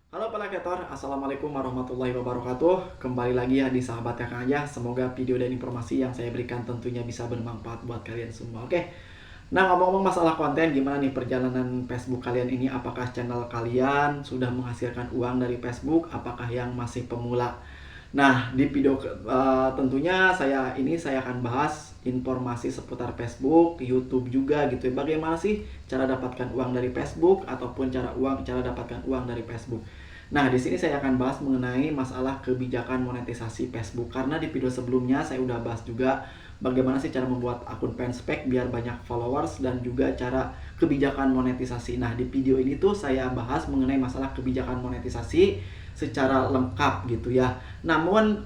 Halo Palekator, Assalamualaikum warahmatullahi wabarakatuh. Kembali lagi ya di Sahabat Kakak aja. Semoga video dan informasi yang saya berikan tentunya bisa bermanfaat buat kalian semua. Oke. Nah, ngomong-ngomong masalah konten, gimana nih perjalanan Facebook kalian ini? Apakah channel kalian sudah menghasilkan uang dari Facebook? Apakah yang masih pemula? Nah, di video tentunya saya akan bahas informasi seputar Facebook, YouTube juga gitu ya. Bagaimana sih cara dapatkan uang dari Facebook ataupun cara dapatkan uang dari Facebook. Nah, di sini saya akan bahas mengenai masalah kebijakan monetisasi Facebook karena di video sebelumnya saya udah bahas juga bagaimana sih cara membuat akun fanspage biar banyak followers dan juga cara kebijakan monetisasi. Nah, di video ini tuh saya bahas mengenai masalah kebijakan monetisasi secara lengkap gitu ya. Namun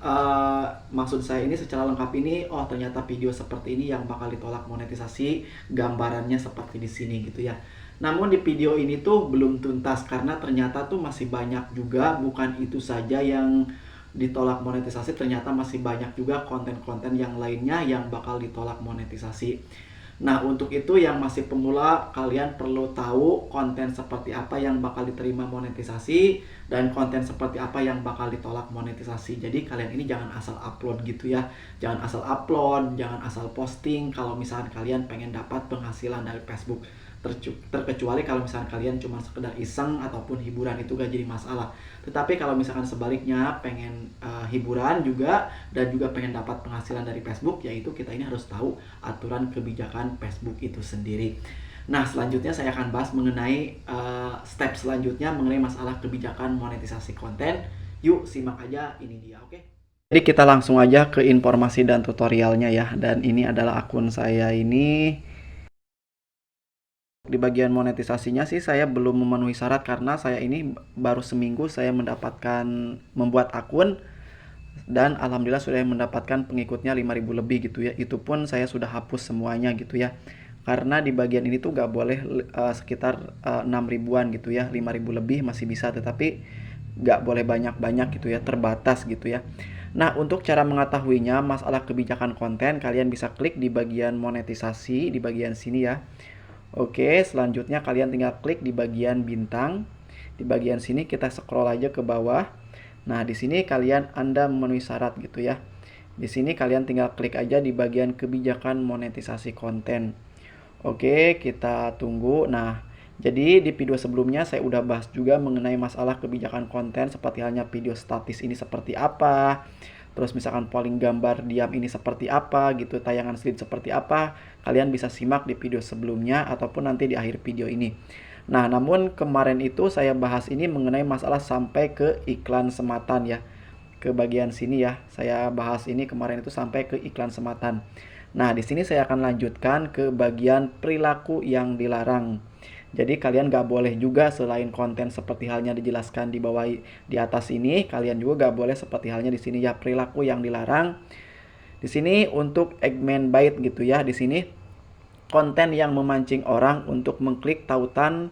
maksud saya ini secara lengkap ini, oh ternyata video seperti ini yang bakal ditolak monetisasi, gambarannya seperti di sini gitu ya. Namun di video ini tuh belum tuntas karena ternyata tuh masih banyak juga, bukan itu saja yang ditolak monetisasi, ternyata masih banyak juga konten-konten yang lainnya yang bakal ditolak monetisasi. Nah, untuk itu yang masih pemula, kalian perlu tahu konten seperti apa yang bakal diterima monetisasi dan konten seperti apa yang bakal ditolak monetisasi. Jadi kalian ini jangan asal upload gitu ya. Jangan asal upload, jangan asal posting kalau misalkan kalian pengen dapat penghasilan dari Facebook. Terkecuali kalau misalkan kalian cuma sekedar iseng ataupun hiburan, itu gak jadi masalah. Tetapi kalau misalkan sebaliknya pengen hiburan juga dan juga pengen dapat penghasilan dari Facebook, yaitu kita ini harus tahu aturan kebijakan Facebook itu sendiri. Nah, selanjutnya saya akan bahas mengenai step selanjutnya mengenai masalah kebijakan monetisasi konten. Yuk simak aja, ini dia, oke? Jadi kita langsung aja ke informasi dan tutorialnya ya. Dan ini adalah akun saya ini. Di bagian monetisasinya sih saya belum memenuhi syarat karena saya ini baru seminggu saya membuat akun dan alhamdulillah sudah mendapatkan pengikutnya 5.000 lebih gitu ya. Itu pun saya sudah hapus semuanya gitu ya. Karena di bagian ini tuh gak boleh sekitar 6 ribuan gitu ya. 5.000 lebih masih bisa, tetapi gak boleh banyak-banyak gitu ya, terbatas gitu ya. Nah, untuk cara mengetahuinya masalah kebijakan konten, kalian bisa klik di bagian monetisasi di bagian sini ya. Oke, selanjutnya kalian tinggal klik di bagian bintang. Di bagian sini kita scroll aja ke bawah. Nah, di sini Anda memenuhi syarat gitu ya. Di sini kalian tinggal klik aja di bagian kebijakan monetisasi konten. Oke, kita tunggu. Nah, jadi di video sebelumnya saya udah bahas juga mengenai masalah kebijakan konten seperti halnya video statis ini seperti apa. Terus misalkan polling gambar diam ini seperti apa gitu, tayangan slide seperti apa. Kalian bisa simak di video sebelumnya ataupun nanti di akhir video ini. Nah, namun kemarin itu saya bahas ini mengenai masalah sampai ke iklan sematan ya. Ke bagian sini ya. Saya bahas ini kemarin itu sampai ke iklan sematan. Nah, di sini saya akan lanjutkan ke bagian perilaku yang dilarang. Jadi kalian gak boleh juga selain konten seperti halnya dijelaskan di bawah di atas ini, kalian juga gak boleh seperti halnya di sini ya, perilaku yang dilarang. Di sini untuk Eggman Byte gitu ya, di sini konten yang memancing orang untuk mengklik tautan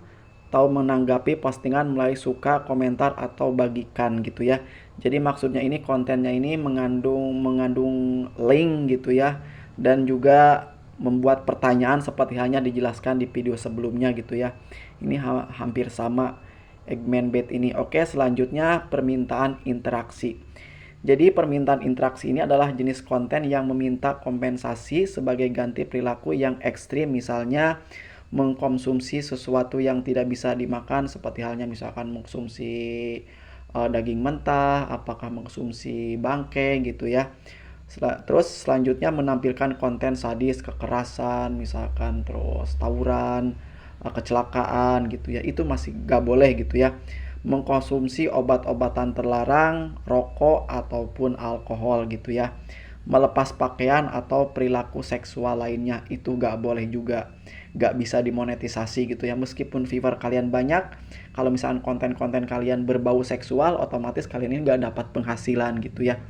atau menanggapi postingan melalui suka, komentar atau bagikan gitu ya. Jadi maksudnya ini kontennya ini mengandung link gitu ya, dan juga membuat pertanyaan seperti halnya dijelaskan di video sebelumnya gitu ya. Ini hampir sama Eggman Bait ini. Oke, selanjutnya permintaan interaksi. Jadi permintaan interaksi ini adalah jenis konten yang meminta kompensasi sebagai ganti perilaku yang ekstrim, misalnya mengkonsumsi sesuatu yang tidak bisa dimakan seperti halnya misalkan mengkonsumsi daging mentah, apakah mengkonsumsi bangke gitu ya. Terus selanjutnya menampilkan konten sadis, kekerasan, misalkan terus tawuran, kecelakaan gitu ya. Itu masih gak boleh gitu ya. Mengkonsumsi obat-obatan terlarang, rokok ataupun alkohol gitu ya. Melepas pakaian atau perilaku seksual lainnya itu gak boleh juga. Gak bisa dimonetisasi gitu ya. Meskipun viewer kalian banyak, kalau misalkan konten-konten kalian berbau seksual, otomatis kalian ini gak dapat penghasilan gitu ya.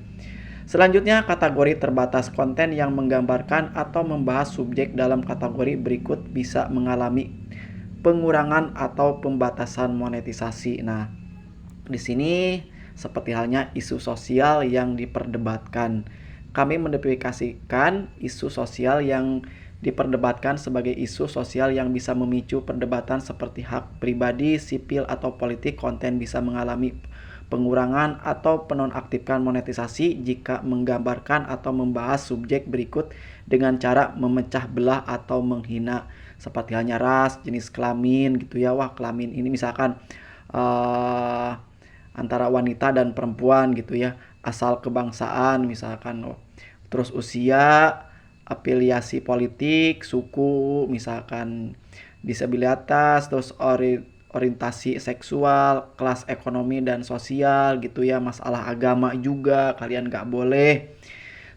Selanjutnya, kategori terbatas. Konten yang menggambarkan atau membahas subjek dalam kategori berikut bisa mengalami pengurangan atau pembatasan monetisasi. Nah, di sini seperti halnya isu sosial yang diperdebatkan. Kami mendeplikasikan isu sosial yang diperdebatkan sebagai isu sosial yang bisa memicu perdebatan seperti hak pribadi, sipil, atau politik. Konten bisa mengalami pengurangan atau penonaktifkan monetisasi jika menggambarkan atau membahas subjek berikut dengan cara memecah belah atau menghina, seperti halnya ras, jenis kelamin gitu ya. Wah, kelamin ini misalkan uh, antara wanita dan perempuan gitu ya, asal kebangsaan misalkan, terus usia, afiliasi politik, suku, misalkan disabilitas, terus orientasi seksual, kelas ekonomi dan sosial gitu ya, masalah agama juga kalian nggak boleh.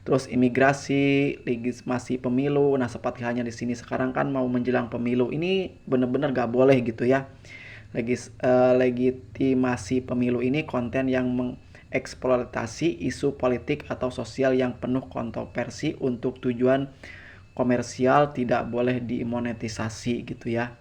Terus imigrasi, legitimasi pemilu. Nah, seperti halnya di sini sekarang kan mau menjelang pemilu, ini bener-bener nggak boleh gitu ya. Legitimasi pemilu ini konten yang eksploitasi isu politik atau sosial yang penuh kontroversi untuk tujuan komersial, tidak boleh dimonetisasi gitu ya.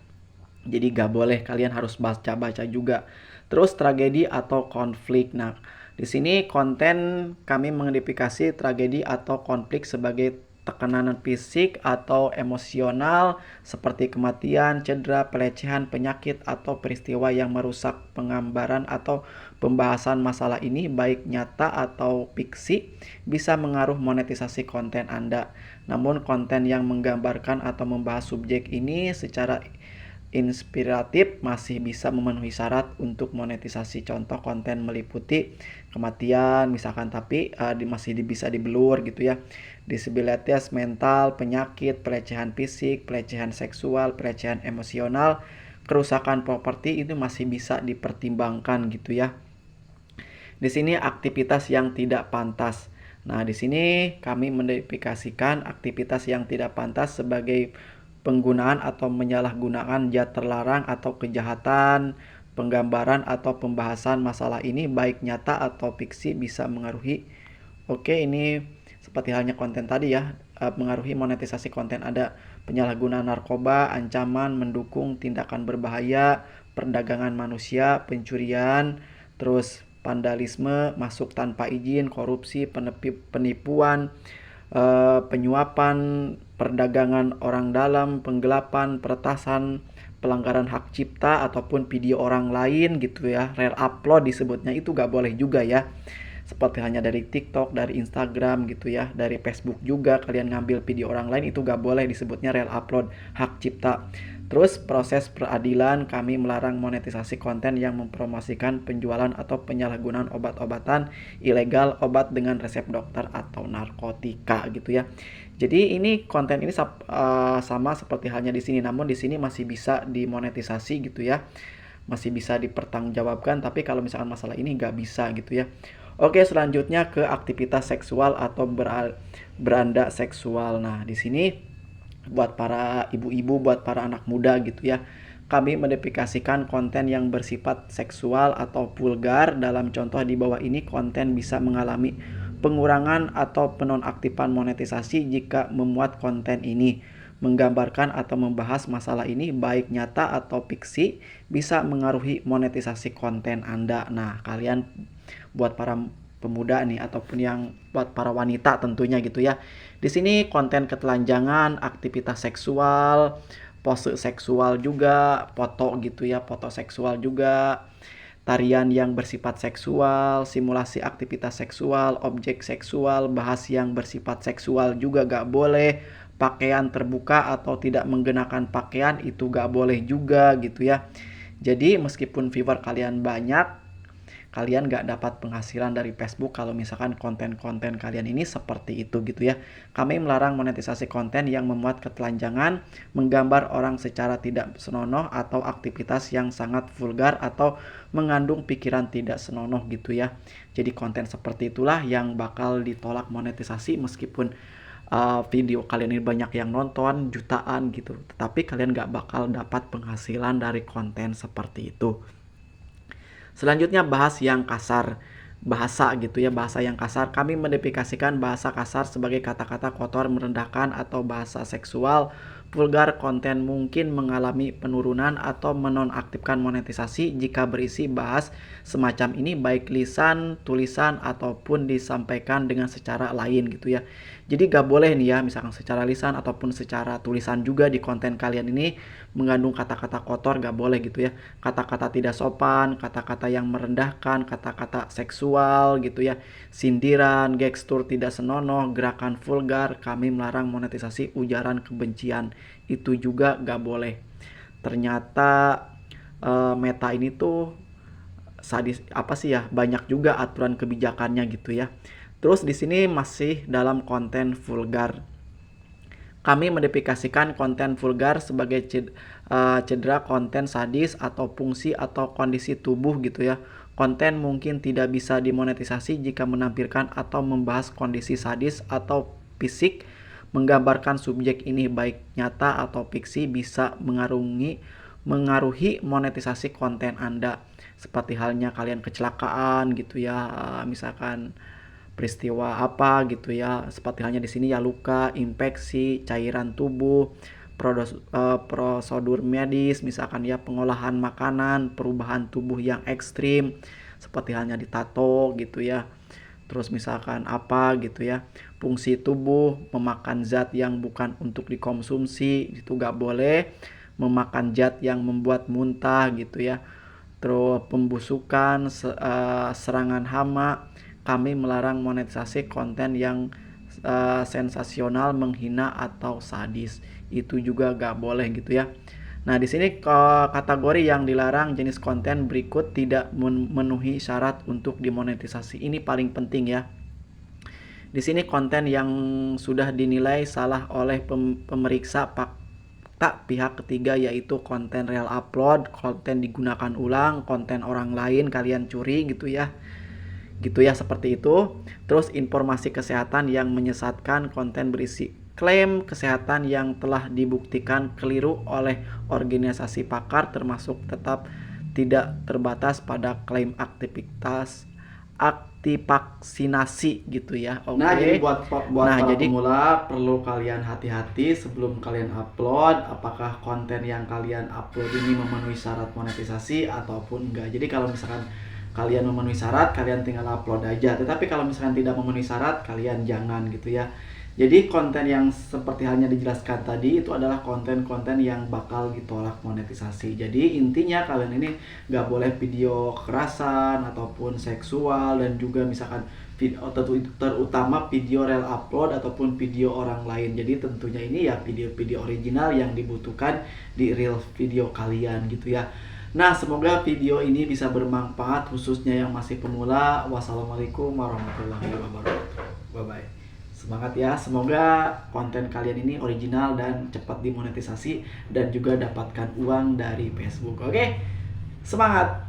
Jadi gak boleh, kalian harus baca-baca juga. Terus tragedi atau konflik. Nah, di sini konten kami mengidentifikasi tragedi atau konflik sebagai tekanan fisik atau emosional seperti kematian, cedera, pelecehan, penyakit, atau peristiwa yang merusak. Penggambaran atau pembahasan masalah ini baik nyata atau fiksi bisa mengaruh monetisasi konten Anda. Namun konten yang menggambarkan atau membahas subjek ini secara inspiratif masih bisa memenuhi syarat untuk monetisasi. Contoh konten meliputi kematian misalkan, tapi masih bisa diblur gitu ya. Disabilitas mental, penyakit, pelecehan fisik, pelecehan seksual, pelecehan emosional, kerusakan properti itu masih bisa dipertimbangkan gitu ya. Di sini aktivitas yang tidak pantas. Nah, di sini kami mendefiniasikan aktivitas yang tidak pantas sebagai penggunaan atau menyalahgunakan zat terlarang atau kejahatan. Penggambaran atau pembahasan masalah ini baik nyata atau fiksi bisa mengaruhi. Oke, ini seperti halnya konten tadi ya, mengaruhi monetisasi konten. Ada penyalahgunaan narkoba, ancaman, mendukung tindakan berbahaya, perdagangan manusia, pencurian, terus vandalisme, masuk tanpa izin, korupsi, penipuan, penyuapan, perdagangan orang dalam, penggelapan, peretasan, pelanggaran hak cipta ataupun video orang lain gitu ya, rare upload disebutnya, itu gak boleh juga ya. Seperti hanya dari TikTok, dari Instagram gitu ya, dari Facebook juga kalian ngambil video orang lain, itu gak boleh, disebutnya rare upload, hak cipta. Terus proses peradilan, kami melarang monetisasi konten yang mempromosikan penjualan atau penyalahgunaan obat-obatan ilegal, obat dengan resep dokter atau narkotika gitu ya. Jadi ini konten ini sama seperti halnya di sini, namun di sini masih bisa dimonetisasi gitu ya. Masih bisa dipertanggungjawabkan, tapi kalau misalkan masalah ini nggak bisa gitu ya. Oke, selanjutnya ke aktivitas seksual atau beranda seksual. Nah, di sini buat para ibu-ibu, buat para anak muda gitu ya, kami mendepikasikan konten yang bersifat seksual atau vulgar. Dalam contoh di bawah ini, konten bisa mengalami pengurangan atau penonaktifan monetisasi jika memuat konten ini. Menggambarkan atau membahas masalah ini baik nyata atau fiksi bisa mengaruhi monetisasi konten Anda. Nah, kalian buat para pemuda nih ataupun yang buat para wanita tentunya gitu ya. Di sini konten ketelanjangan, aktivitas seksual, pose seksual juga, foto gitu ya, foto seksual juga, tarian yang bersifat seksual, simulasi aktivitas seksual, objek seksual, bahas yang bersifat seksual juga gak boleh. Pakaian terbuka atau tidak menggunakan pakaian itu gak boleh juga gitu ya. Jadi meskipun viewer kalian banyak, kalian gak dapat penghasilan dari Facebook kalau misalkan konten-konten kalian ini seperti itu gitu ya. Kami melarang monetisasi konten yang memuat ketelanjangan, menggambar orang secara tidak senonoh, atau aktivitas yang sangat vulgar atau mengandung pikiran tidak senonoh gitu ya. Jadi konten seperti itulah yang bakal ditolak monetisasi meskipun video kalian ini banyak yang nonton, jutaan gitu, tetapi kalian gak bakal dapat penghasilan dari konten seperti itu. Selanjutnya bahas yang kasar, bahasa gitu ya, bahasa yang kasar. Kami mendepikasikan bahasa kasar sebagai kata-kata kotor, merendahkan, atau bahasa seksual vulgar. Konten mungkin mengalami penurunan atau menonaktifkan monetisasi jika berisi bahas semacam ini baik lisan, tulisan, ataupun disampaikan dengan secara lain gitu ya. Jadi gak boleh nih ya, misalkan secara lisan ataupun secara tulisan juga di konten kalian ini mengandung kata-kata kotor, gak boleh gitu ya. Kata-kata tidak sopan, kata-kata yang merendahkan, kata-kata seksual gitu ya, sindiran, gestur tidak senonoh, gerakan vulgar. Kami melarang monetisasi ujaran kebencian. Itu juga gak boleh. Ternyata Meta ini tuh sadis apa sih ya, banyak juga aturan kebijakannya gitu ya. Terus di sini masih dalam konten vulgar. Kami mendepikasikan konten vulgar sebagai cedera konten sadis atau fungsi atau kondisi tubuh gitu ya. Konten mungkin tidak bisa dimonetisasi jika menampilkan atau membahas kondisi sadis atau fisik. Menggambarkan subjek ini baik nyata atau fiksi bisa mengaruhi monetisasi konten Anda. Seperti halnya kalian kecelakaan gitu ya, misalkan peristiwa apa gitu ya, seperti halnya di sini ya luka, infeksi, cairan tubuh, prosedur medis, misalkan ya pengolahan makanan, perubahan tubuh yang ekstrim, seperti halnya di tato gitu ya. Terus misalkan apa gitu ya, fungsi tubuh, memakan zat yang bukan untuk dikonsumsi, itu gak boleh. Memakan zat yang membuat muntah gitu ya. Terus pembusukan, serangan hama. Kami melarang monetisasi konten yang sensasional, menghina atau sadis. Itu juga gak boleh gitu ya. Nah, di sini kategori yang dilarang jenis konten berikut tidak memenuhi syarat untuk dimonetisasi. Ini paling penting ya. Di sini konten yang sudah dinilai salah oleh pemeriksa fakta pihak ketiga, yaitu konten real upload, konten digunakan ulang, konten orang lain kalian curi gitu ya. Gitu ya, seperti itu. Terus informasi kesehatan yang menyesatkan, konten berisi klaim kesehatan yang telah dibuktikan keliru oleh organisasi pakar, termasuk tetap tidak terbatas pada klaim aktivitas aktif vaksinasi gitu ya. Oke. Nah, jadi buat Nah, para jadi pemula perlu kalian hati-hati sebelum kalian upload, apakah konten yang kalian upload ini memenuhi syarat monetisasi ataupun enggak. Jadi kalau misalkan kalian memenuhi syarat, kalian tinggal upload aja. Tetapi kalau misalkan tidak memenuhi syarat, kalian jangan gitu ya. Jadi konten yang seperti halnya dijelaskan tadi itu adalah konten-konten yang bakal ditolak monetisasi. Jadi intinya kalian ini nggak boleh video kekerasan ataupun seksual, dan juga misalkan terutama video real upload ataupun video orang lain. Jadi tentunya ini ya video-video original yang dibutuhkan di real video kalian gitu ya. Nah, semoga video ini bisa bermanfaat khususnya yang masih pemula. Wassalamualaikum warahmatullahi wabarakatuh. Bye bye. Semangat ya, semoga konten kalian ini original dan cepat dimonetisasi dan juga dapatkan uang dari Facebook. Oke, semangat!